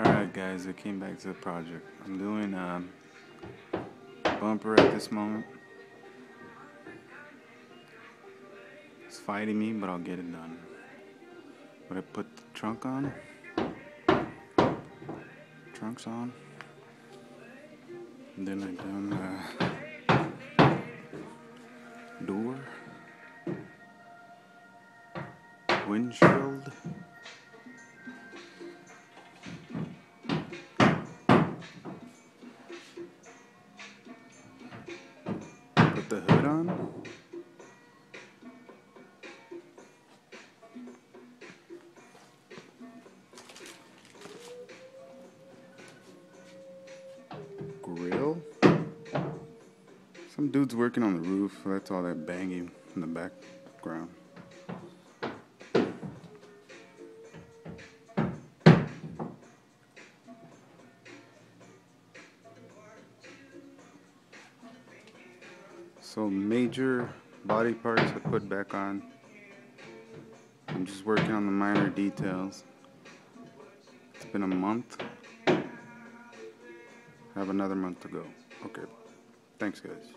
Alright guys, I came back to the project. I'm doing a bumper at this moment. It's fighting me, but I'll get it done. But I put the trunk's on, and then I done door, windshield, put the hood on, grill. Some dude's working on the roof, so that's all that banging in the background. So major body parts I put back on. I'm just working on the minor details. It's been a month. I have another month to go. Okay. Thanks guys.